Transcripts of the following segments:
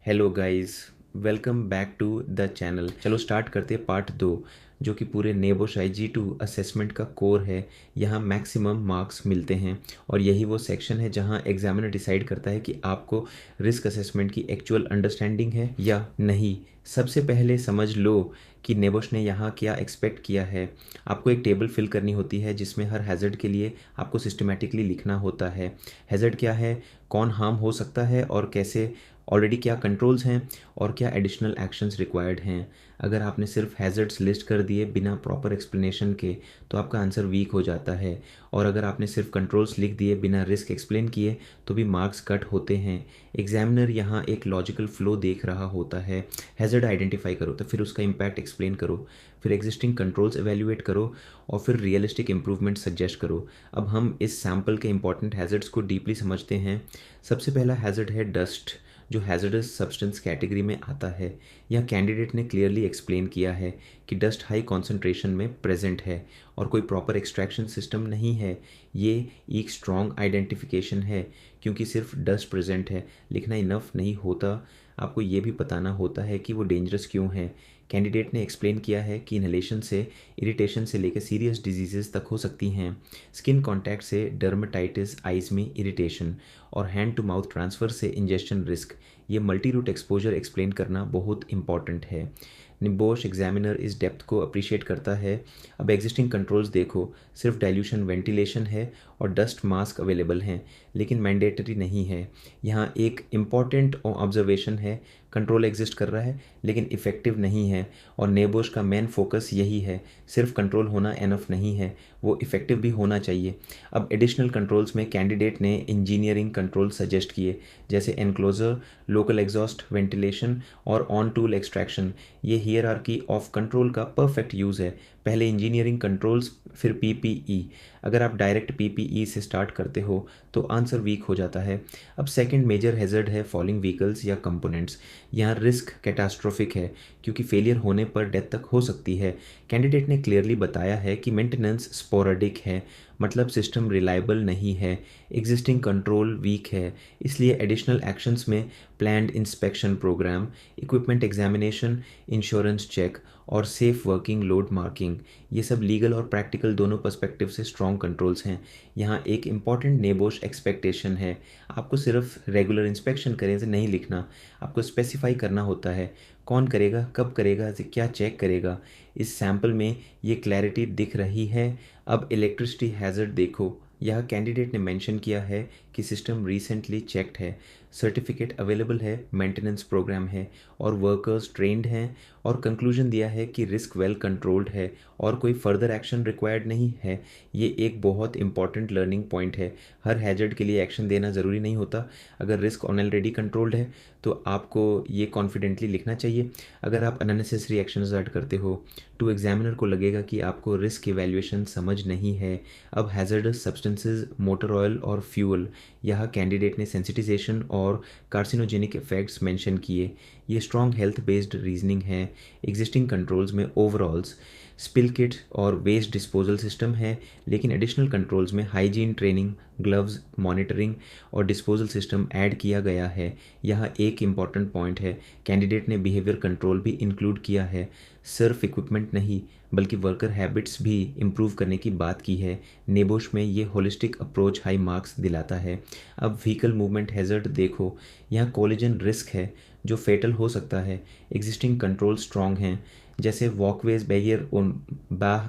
Hello guys, welcome back to the channel. चलो start करते हैं पार्ट 2, जो कि पूरे नेबोश IG2 असेसमेंट का कोर है। यहाँ मैक्सिमम मार्क्स मिलते हैं और यही वो सेक्शन है जहाँ एग्जामिनर डिसाइड करता है कि आपको रिस्क असेसमेंट की एक्चुअल अंडरस्टैंडिंग है या नहीं। सबसे पहले समझ लो कि नेबोश ने यहाँ क्या एक्सपेक्ट किया है। आपको एक टेबल फिल करनी होती है जिसमें हर हैज़र्ड के लिए आपको सिस्टमेटिकली लिखना होता है। हैज़र्ड क्या है, कौन हार्म हो सकता है और कैसे, ऑलरेडी क्या कंट्रोल्स हैं और क्या एडिशनल एक्शंस रिक्वायर्ड हैं। अगर आपने सिर्फ हैज़र्ड्स लिस्ट कर दिए बिना प्रॉपर एक्सप्लेनेशन के तो आपका आंसर वीक हो जाता है, और अगर आपने सिर्फ कंट्रोल्स लिख दिए बिना रिस्क एक्सप्लेन किए तो भी मार्क्स कट होते हैं। एग्जामिनर यहाँ एक लॉजिकल फ्लो देख रहा होता है। हैज़र्ड आइडेंटिफाई करो तो फिर उसका इम्पैक्ट एक्सप्लेन करो, फिर एग्जिस्टिंग कंट्रोल्स एवेल्यूएट करो और फिर रियलिस्टिक इंप्रूवमेंट सजेस्ट करो। अब हम इस सैम्पल के इंपॉर्टेंट हैज़र्ड्स को डीपली समझते हैं। सबसे पहला हैज़र्ड है डस्ट, जो हैज़र्डस सब्सटेंस कैटेगरी में आता है। यह कैंडिडेट ने क्लियरली एक्सप्लेन किया है कि डस्ट हाई कॉन्सेंट्रेशन में प्रेजेंट है और कोई प्रॉपर एक्सट्रैक्शन सिस्टम नहीं है। ये एक स्ट्रॉन्ग आइडेंटिफिकेशन है, क्योंकि सिर्फ डस्ट प्रेजेंट है लिखना इनफ नहीं होता, आपको ये भी बताना होता है कि वो डेंजरस क्यों है। कैंडिडेट ने एक्सप्लेन किया है कि इन्हेलेशन से इरिटेशन से लेकर सीरियस डिजीजेस तक हो सकती हैं। स्किन कांटेक्ट से डर्मेटाइटिस, आइज में इरिटेशन और हैंड टू माउथ ट्रांसफ़र से इंजेक्शन रिस्क। ये मल्टी रूट एक्सपोजर एक्सप्लेन करना बहुत इंपॉर्टेंट है। निबोश एग्जामिनर इस डेप्थ को अप्रिशिएट करता है। अब एग्जिस्टिंग कंट्रोल्स देखो, सिर्फ डाइल्यूशन वेंटिलेशन है और डस्ट मास्क अवेलेबल हैं, लेकिन मैंडेटरी नहीं है। यहाँ एक इम्पॉर्टेंट ऑब्जर्वेशन है, कंट्रोल एग्जिस्ट कर रहा है लेकिन इफ़ेक्टिव नहीं है, और नेबोश का मेन फोकस यही है। सिर्फ कंट्रोल होना एनफ नहीं है, वो इफ़ेक्टिव भी होना चाहिए। अब एडिशनल कंट्रोल्स में कैंडिडेट ने इंजीनियरिंग कंट्रोल सजेस्ट किए, जैसे एनक्लोजर, लोकल एग्जॉस्ट वेंटिलेशन और ऑन टूल एक्सट्रैक्शन। ये हियरार्की ऑफ कंट्रोल का परफेक्ट यूज़ है। पहले इंजीनियरिंग कंट्रोल्स फिर PPE। अगर आप डायरेक्ट PPE से स्टार्ट करते हो तो आंसर वीक हो जाता है। अब सेकंड मेजर हैज़र्ड है फॉलिंग व्हीकल्स या कंपोनेंट्स। यहाँ रिस्क कैटास्ट्रोफिक है, क्योंकि फेलियर होने पर डेथ तक हो सकती है। कैंडिडेट ने क्लियरली बताया है कि मेंटेनेंस स्पोरेडिक है, मतलब सिस्टम रिलायबल नहीं है, एग्जिस्टिंग कंट्रोल वीक है, इसलिए एडिशनल एक्शंस में planned inspection program, equipment examination, insurance check और सेफ वर्किंग लोड मार्किंग, ये सब लीगल और प्रैक्टिकल दोनों पर्सपेक्टिव से स्ट्रॉन्ग कंट्रोल्स हैं। यहाँ एक इम्पॉर्टेंट नेबोश एक्सपेक्टेशन है, आपको सिर्फ रेगुलर इंस्पेक्शन करें से नहीं लिखना, आपको स्पेसिफाई करना होता है कौन करेगा, कब करेगा, क्या चेक करेगा। इस सैम्पल में ये क्लैरिटी दिख रही है। अब इलेक्ट्रिसिटी हैज़र्ड देखो, यह कैंडिडेट ने मेंशन किया है कि सिस्टम रिसेंटली चेक्ड है, सर्टिफिकेट अवेलेबल है, मेंटेनेंस प्रोग्राम है और वर्कर्स ट्रेंड हैं, और कंक्लूजन दिया है कि रिस्क वेल कंट्रोल्ड है और कोई फर्दर एक्शन रिक्वायर्ड नहीं है। ये एक बहुत इंपॉर्टेंट लर्निंग पॉइंट है। हर हैजर्ड के लिए एक्शन देना ज़रूरी नहीं होता। अगर रिस्क ऑलरेडी कंट्रोल्ड है तो आपको ये कॉन्फिडेंटली लिखना चाहिए। अगर आप अननेसेसरी एक्शन ऐड करते हो तो एग्जामिनर को लगेगा कि आपको रिस्क इवैल्यूएशन समझ नहीं है। अब हैजर्डस सब्सटेंसेस, मोटर ऑयल और फ्यूल, यह कैंडिडेट ने सेंसिटाइजेशन और कार्सिनोजेनिक इफेक्ट्स मेंशन किए। ये स्ट्रॉन्ग हेल्थ बेस्ड रीजनिंग है। एग्जिस्टिंग कंट्रोल्स में ओवरऑल्स स्पिल किट और वेस्ट डिस्पोजल सिस्टम है, लेकिन एडिशनल कंट्रोल्स में हाइजीन ट्रेनिंग, ग्लव्स, मॉनिटरिंग और डिस्पोजल सिस्टम ऐड किया गया है। यह एक इम्पॉर्टेंट पॉइंट है, कैंडिडेट ने बिहेवियर कंट्रोल भी इंक्लूड किया है। सिर्फ इक्विपमेंट नहीं बल्कि वर्कर हैबिट्स भी इम्प्रूव करने की बात की है। नेबोश में ये होलिस्टिक अप्रोच हाई मार्क्स दिलाता है। अब व्हीकल मूवमेंट हैज़र्ड देखो, यहाँ कोलिजन रिस्क है जो फेटल हो सकता है। एग्जिस्टिंग कंट्रोल स्ट्रॉन्ग हैं, जैसे walkways,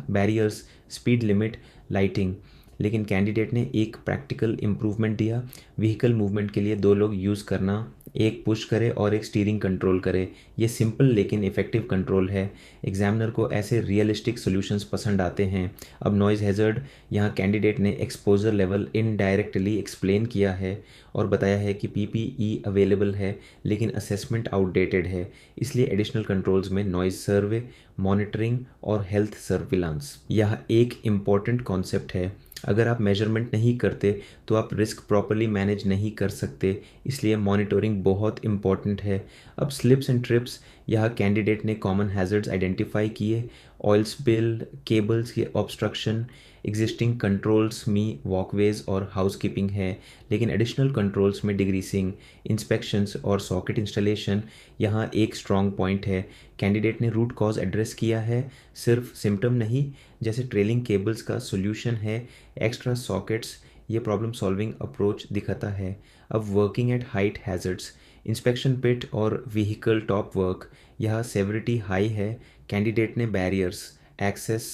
barriers, speed limit, lighting, लेकिन कैंडिडेट ने एक प्रैक्टिकल इम्प्रूवमेंट दिया। व्हीकल मूवमेंट के लिए 2 लोग यूज़ करना, एक पुश करे और एक स्टीयरिंग कंट्रोल करे। ये सिंपल लेकिन इफ़ेक्टिव कंट्रोल है। एग्जामिनर को ऐसे रियलिस्टिक सॉल्यूशंस पसंद आते हैं। अब नॉइज़ हैज़र्ड, यहाँ कैंडिडेट ने एक्सपोजर लेवल इनडायरेक्टली एक्सप्लेन किया है और बताया है कि PPE अवेलेबल है लेकिन असेसमेंट आउटडेटेड है, इसलिए एडिशनल कंट्रोल्स में नॉइज़ सर्वे, मॉनिटरिंग और हेल्थ सर्विलांस। यह एक इम्पॉर्टेंट कॉन्सेप्ट है। अगर आप मेजरमेंट नहीं करते तो आप रिस्क प्रॉपरली मैनेज नहीं कर सकते, इसलिए मॉनिटरिंग बहुत इंपॉर्टेंट है। अब स्लिप्स एंड ट्रिप्स, यह कैंडिडेट ने कॉमन हैज़र्ड्स आइडेंटिफाई किए ऑयल स्पिल, केबल्स की ऑब्स्ट्रक्शन, एग्जिस्टिंग कंट्रोल्स में वॉकवेज और हाउसकीपिंग है, लेकिन एडिशनल कंट्रोल्स में डिग्रीसिंग, इंस्पेक्शंस और सॉकेट इंस्टॉलेशन यहाँ एक स्ट्रॉन्ग पॉइंट है। कैंडिडेट ने रूट कॉज एड्रेस किया है, सिर्फ सिम्टम नहीं। जैसे ट्रेलिंग केबल्स का सोल्यूशन है एक्स्ट्रा सॉकेट्स, ये प्रॉब्लम सॉल्विंग अप्रोच दिखाता है। अब working at height hazards, inspection पिट और व्हीकल टॉप वर्क, यह सेवरिटी हाई है। कैंडिडेट ने बैरियर्स, एक्सेस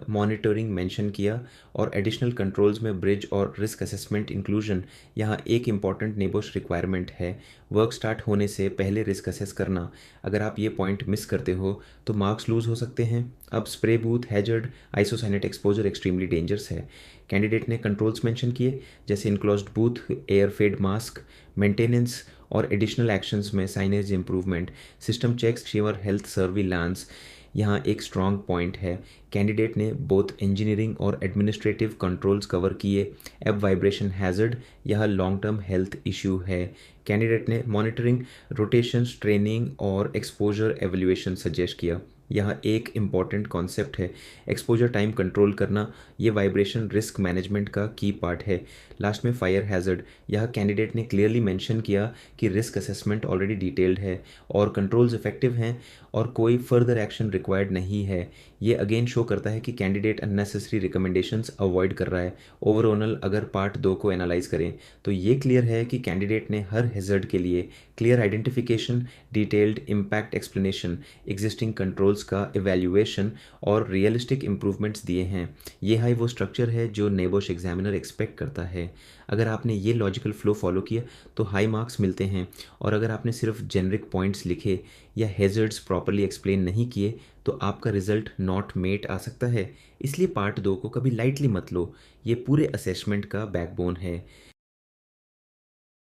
मॉनिटरिंग मेंशन किया और एडिशनल कंट्रोल्स में ब्रिज और रिस्क असेसमेंट इंक्लूजन यहाँ एक इम्पॉर्टेंट नेबोश रिक्वायरमेंट है। वर्क स्टार्ट होने से पहले रिस्क असेस करना, अगर आप ये पॉइंट मिस करते हो तो मार्क्स लूज हो सकते हैं। अब spray booth hazard, isocyanate exposure extremely dangerous है। कैंडिडेट ने कंट्रोल्स मेंशन किए जैसे enclosed booth, air fed mask, maintenance और एडिशनल एक्शंस में साइनेज इंप्रूवमेंट, सिस्टम चेक्स, शिवर हेल्थ सर्विलांस यहाँ एक स्ट्रॉन्ग पॉइंट है। कैंडिडेट ने बोथ इंजीनियरिंग और एडमिनिस्ट्रेटिव कंट्रोल्स कवर किए। अब वाइब्रेशन हैजर्ड, यह लॉन्ग टर्म हेल्थ इश्यू है। कैंडिडेट ने मॉनिटरिंग, रोटेशंस, ट्रेनिंग और एक्सपोजर एवेल्यूएशन सजेस्ट किया। यह एक इम्पॉर्टेंट कॉन्सेप्ट है। एक्सपोजर टाइम कंट्रोल करना, ये वाइब्रेशन रिस्क मैनेजमेंट का की पार्ट है। लास्ट में फायर हैजर्ड, यह कैंडिडेट ने क्लियरली मेंशन किया कि रिस्क असेसमेंट ऑलरेडी डिटेल्ड है और कंट्रोल्स इफेक्टिव हैं और कोई फर्दर एक्शन रिक्वायर्ड नहीं है। ये अगेन शो करता है कि कैंडिडेट अननेसेसरी रिकमेंडेशंस अवॉइड कर रहा है। ओवरऑल अगर पार्ट 2 को एनालाइज करें तो ये क्लियर है कि कैंडिडेट ने हर हैजर्ड के लिए clear identification, detailed impact explanation, existing controls का इवैल्यूएशन और रियलिस्टिक इंप्रूवमेंट्स दिए हैं। ये हाई वो स्ट्रक्चर है जो नेबोश एग्जामिनर एक्सपेक्ट करता है। अगर आपने ये लॉजिकल फ्लो फॉलो किया तो हाई मार्क्स मिलते हैं, और अगर आपने सिर्फ जेनरिक पॉइंट्स लिखे या हैजर्ड्स प्रॉपरली एक्सप्लेन नहीं किए तो आपका रिजल्ट नॉट मेट आ सकता है। इसलिए पार्ट 2 को कभी लाइटली मत लो, ये पूरे असेसमेंट का बैकबोन है।